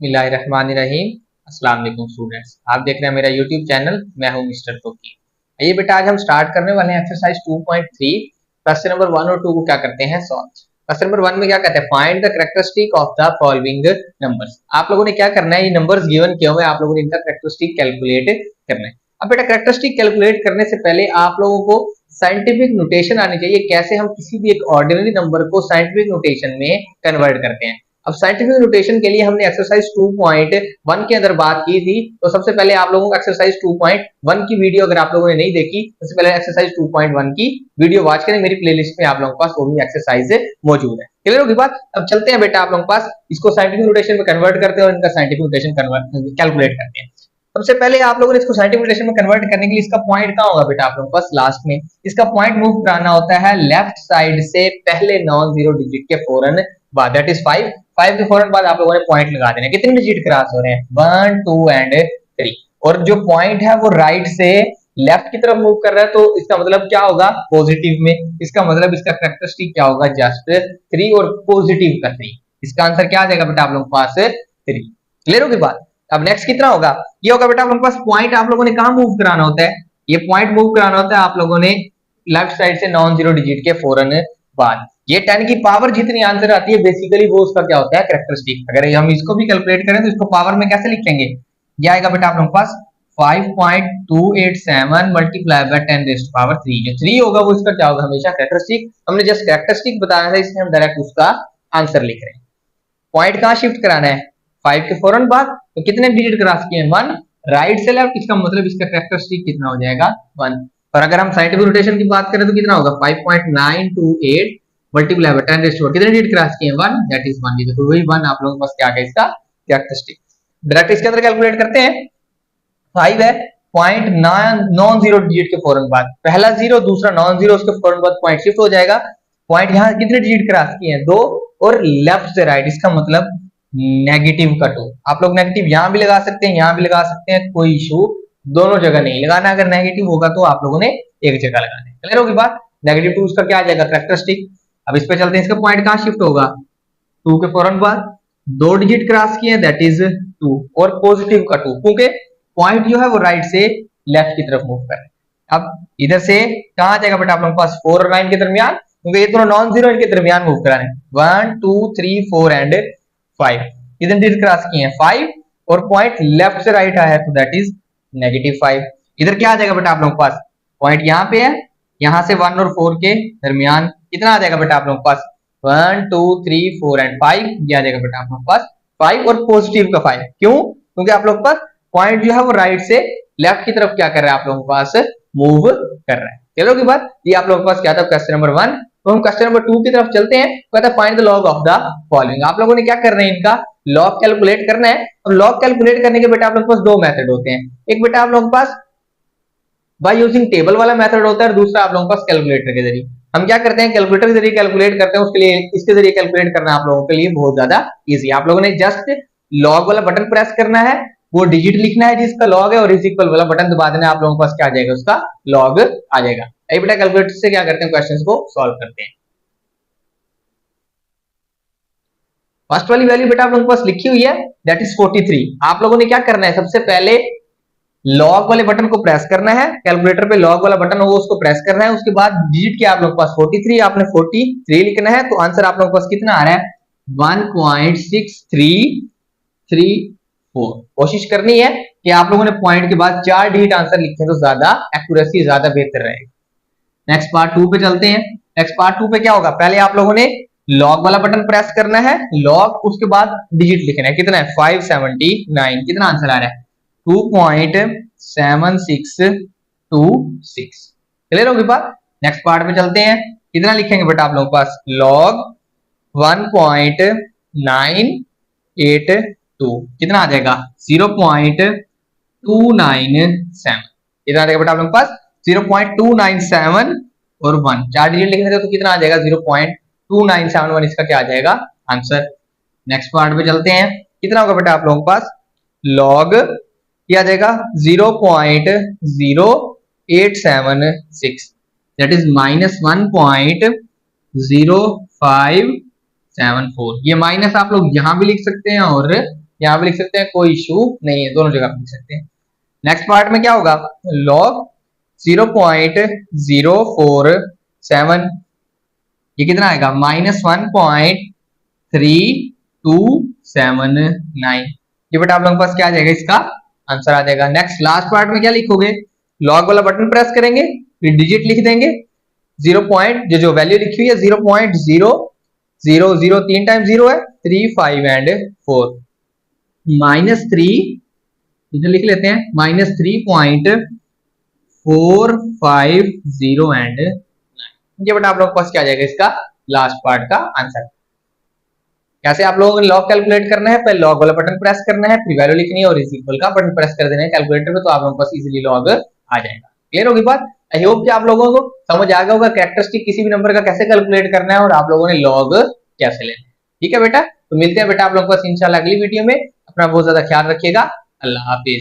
बिस्मिल्लाहिर्रहमानिर्रहीम। अस्सलाम वालेकुम स्टूडेंट्स, आप देख रहे हैं मेरा यूट्यूब चैनल। मैं हूं मिस्टर तोकी। आइए बेटा, आज हम स्टार्ट करने वाले हैं एक्सरसाइज 2.3। क्वेश्चन नंबर 1 और 2 को क्या करते हैं, सॉल्व। क्वेश्चन नंबर 1 में क्या कहते हैं, find the characteristic of the following numbers. आप लोगों ने क्या करना है, ये नंबर्स गिवन किए हुए हैं, आप लोगों ने इनका कैरेक्टरिस्टिक कैलकुलेट करना है। अब बेटा, कैरेक्टरिस्टिक कैलकुलेट करने से पहले आप लोगों को साइंटिफिक नोटेशन आनी चाहिए, कैसे हम किसी भी एक ऑर्डिनरी नंबर को साइंटिफिक नोटेशन में कन्वर्ट करते हैं। अब साइंटिफिक नोटेशन के लिए हमने एक्सरसाइज 2.1 के अंदर बात की थी, तो सबसे पहले आप लोगों को एक्सरसाइज 2.1 की वीडियो अगर आप लोगों ने नहीं देखी, सबसे पहले एक्सरसाइज 2.1 की वीडियो वॉच करें, मेरी प्लेलिस्ट में आप लोगों के पास वो भी एक्सरसाइज मौजूद है। क्लियर होगी बात। अब चलते हैं बेटा, आप लोगों के पास इसको साइंटिफिक नोटेशन में कन्वर्ट करते हैं और इनका साइंटिफिक नोटेशन कैलकुलेट करते हैं। सबसे पहले आप लोगों ने इसको साइंटिफिक नोटेशन में कन्वर्ट करने के लिए इसका पॉइंट कहां होगा बेटा, आप लोगों के पास लास्ट में इसका पॉइंट मूव कराना होता है लेफ्ट साइड से पहले नॉन जीरो डिजिट के फौरन बाद, दैट इज 5 के फौरन बाद आप लोगों ने पॉइंट लगा देना। कितने डिजिट क्रॉस हो रहे हैं, 1 2 एंड 3, और जो पॉइंट है वो राइट से लेफ्ट की तरफ मूव कर रहा है, तो इसका मतलब क्या होगा, पॉजिटिव में। इसका मतलब इसका कैरेक्टरिस्टिक क्या होगा, जस्ट 3 और पॉजिटिव का 3। इसका आंसर क्या आ जाएगा बेटा आप लोगों के पास, 3। क्लियर होगी बात। अब नेक्स्ट कितना होगा, ये होगा बेटा आप लोगों के पास पॉइंट आप लोगों ने कहां मूव कराना होता है, ये पॉइंट मूव कराना होता है आप लोगों ने लेफ्ट साइड से नॉन जीरो डिजिट के फौरन बाद। ये 10 की पावर जितनी आंसर आती है बेसिकली वो उसका क्या होता है, कैरेक्टरिस्टिक। अगर हम इसको भी कैलकुलेट करें तो इसको पावर में कैसे लिखेंगे, ये आएगा बेटा आप लोगों के पास 5.287 मल्टीप्लाई बाय 10 रेज़्ड पावर 3। जो 3 होगा वो इसका क्या होगा, हमेशा कैरेक्टरिस्टिक। हमने जस्ट कैरेक्टरिस्टिक बताया था, इसलिए हम डायरेक्ट उसका आंसर लिख रहे हैं। पॉइंट कहां शिफ्ट कराना है, 5 के फौरन बाद, तो कितने डिजिट क्रॉस किए हैं, 1। राइट से लेफ्ट, इसका मतलब इसका कैरेक्टरिस्टिक कितना हो जाएगा, 1। और अगर हम साइंटिफिक रोटेशन की बात करें तो कितना होगा, 5.928 मल्टीप्लाई बाय 10 रेज़्ड टू कितने डिजिट क्रॉस किए हैं, 1, दैट इज 1। तो वही 1 आप लोगों के पास क्या है, इसका कैरेक्टरिस्टिक। डायरेक्ट इसके अंदर कैलकुलेट करते हैं। 5 है, पॉइंट नॉन जीरो डिजिट के फौरन बाद, पहला जीरो दूसरा नॉन जीरो, उसके फौरन बाद पॉइंट शिफ्ट हो जाएगा। पॉइंट यहाँ कितने डिजिट क्रॉस किए हैं, 2, और लेफ्ट से राइट, इसका मतलब नेगेटिव का 2। आप लोग नेगेटिव यहां भी लगा सकते हैं, यहां भी लगा सकते हैं, कोई इशू, दोनों जगह नहीं लगाना। अगर नेगेटिव होगा तो आप लोगों ने एक जगह लगाना है। क्लियर होगी बात। नेगेटिव 2 इसका क्या आ जाएगा, कैरेक्टरिस्टिक। अब इस पे चलते हैं, इसका पॉइंट कहां शिफ्ट होगा, 2 के फौरन बाद, 2 डिजिट क्रॉस किए, दैट इज 2, और पॉजिटिव का 2, क्योंकि पॉइंट जो है वो राइट से लेफ्ट की तरफ मूव कर रहे हैं। अब इधर से कहां आ जाएगा बेटा आप लोगों के पास, 4 और 9 के दरमियान, क्योंकि ये दोनों नॉन जीरो इनके दरमियान मूव करा रहे हैं। 1 2 3 4 एंड 5, इधर डिजिट क्रॉस किए हैं 5, और पॉइंट लेफ्ट से राइट आया है, तो दैट इज -5। इधर क्या आ जाएगा बेटा आप लोगों के पास, पॉइंट यहाँ पे है, यहां से 1 और 4 के दरमियान कितना आ जाएगा बेटा आप लोगों के पास, 1 2 3 4 एंड 5, ये आ जाएगा बेटा आप लोगों के पास 5 और पॉजिटिव का 5। क्यों, क्योंकि आप लोगों के पास पॉइंट जो है वो राइट से लेफ्ट की तरफ क्या कर रहा है, आप लोगों के पास मूव कर रहा है। चलो की बात, ये आप लोगों के पास क्या था क्वेश्चन नंबर 1। तो हम क्वेश्चन नंबर 2 की तरफ चलते हैं। कहता है find the log of the following. आप लोगों ने क्या करना है, इनका लॉग कैलकुलेट करना है। और लॉग कैलकुलेट करने के बेटा आप लोगों के पास 2 मेथड होते हैं। एक बेटा आप लोगों के पास बाय यूजिंग टेबल वाला मेथड होता है, और दूसरा आप लोगों के पास कैलकुलेटर के जरिए। हम क्या करते हैं, कैलकुलेटर के जरिए कैलकुलेट करते हैं, उसके लिए इसके जरिए कैलकुलेट करना आप लोगों के लिए बहुत ज्यादा इजी। आप लोगों ने जस्ट लॉग वाला बटन प्रेस करना है, वो डिजिट लिखना है जिसका लॉग है, और इज इक्वल वाला बटन दबा देना है, आप लोगों के पास क्या आ जाएगा, उसका लॉग आ जाएगा। अभी बेटा कैलकुलेटर से क्या करते हैं, क्वेश्चंस को सॉल्व करते हैं। फर्स्ट वाली वैल्यू बेटा आप लोगों के पास लिखी हुई है, दैट इज 43। आप लोगों ने क्या करना है, सबसे पहले लॉग वाले बटन को प्रेस करना है, कैलकुलेटर पे लॉग वाला बटन होगा उसको प्रेस करना है। उसके बाद डिजिट क्या आप लोगों के पास 43, आपने 43 लिखना है, तो आंसर आप लोगों के पास कितना आ रहा है, 1.6334। कोशिश करनी है कि आप लोगों ने पॉइंट के बाद 4 डिजिट आंसर लिखे तो ज्यादा एक्यूरेसी, ज्यादा बेहतर रहेगी। नेक्स्ट पार्ट 2 पे चलते हैं। नेक्स्ट पार्ट 2 पे क्या होगा, पहले आप लोगों ने लॉग वाला बटन प्रेस करना है, लॉग, उसके बाद डिजिट लिखना है, कितना है 579। कितना आंसर आ रहा है, 2.7626। क्लियर होगी बात। नेक्स्ट पार्ट पे चलते हैं। कितना लिखेंगे बेटा आप लोगों के पास, लॉग 1.982, कितना आ जाएगा 0.297। कितना आ जाएगा बेटा आप लोगों के पास 0.297 और 1, 4 डिजिट लिखेंगे तो कितना आ जाएगा 0.2971, इसका क्या आ जाएगा आंसर। नेक्स्ट पार्ट पे चलते हैं। कितना होगा बेटा आप लोगों के पास, लॉग क्या आ जाएगा 0.0876, दैट इज -1.0574। ये माइनस आप लोग यहां भी लिख सकते हैं और यहाँ पे लिख सकते हैं, कोई इशू नहीं है, दोनों जगह पे लिख सकते हैं। नेक्स्ट पार्ट में क्या होगा, log 0.047, ये कितना आएगा, -1.3279। ये बेटा आप लोगों के पास क्या आ जाएगा, इसका आंसर आ जाएगा। नेक्स्ट लास्ट पार्ट में क्या लिखोगे, लॉग वाला बटन प्रेस करेंगे, फिर डिजिट लिख देंगे, 0 पॉइंट जो वैल्यू लिखी हुई है 0.000, 3 टाइम 0 है, 3, 5 एंड 4, -3 इधर लिख लेते हैं, -3.450 एंड 9। ये बेटा आप लोगों के पास क्या आ जाएगा, इसका लास्ट पार्ट का आंसर। कैसे आप लोगों को लॉग कैलकुलेट करना है, पहले लॉग वाला बटन प्रेस करना है, फिर वैल्यू लिखनी है और इज इक्वल का बटन प्रेस कर देना है कैलकुलेटर में, तो आप लोगों के पास इजीली लॉग आ जाएगा। क्लियर होगी बात? आई होप कि आप लोगों को समझ आ गया होगा कैरेक्टरिस्टिक किसी भी नंबर का कैसे कैलकुलेट करना है और आप लोगों ने लॉग कैसे लेना है। ठीक है बेटा, तो मिलते हैं बेटा आप लोगों के पास इंशाल्लाह अगली वीडियो में। अपना बहुत ज्यादा ख्याल रखिएगा। अल्लाह हाफिज।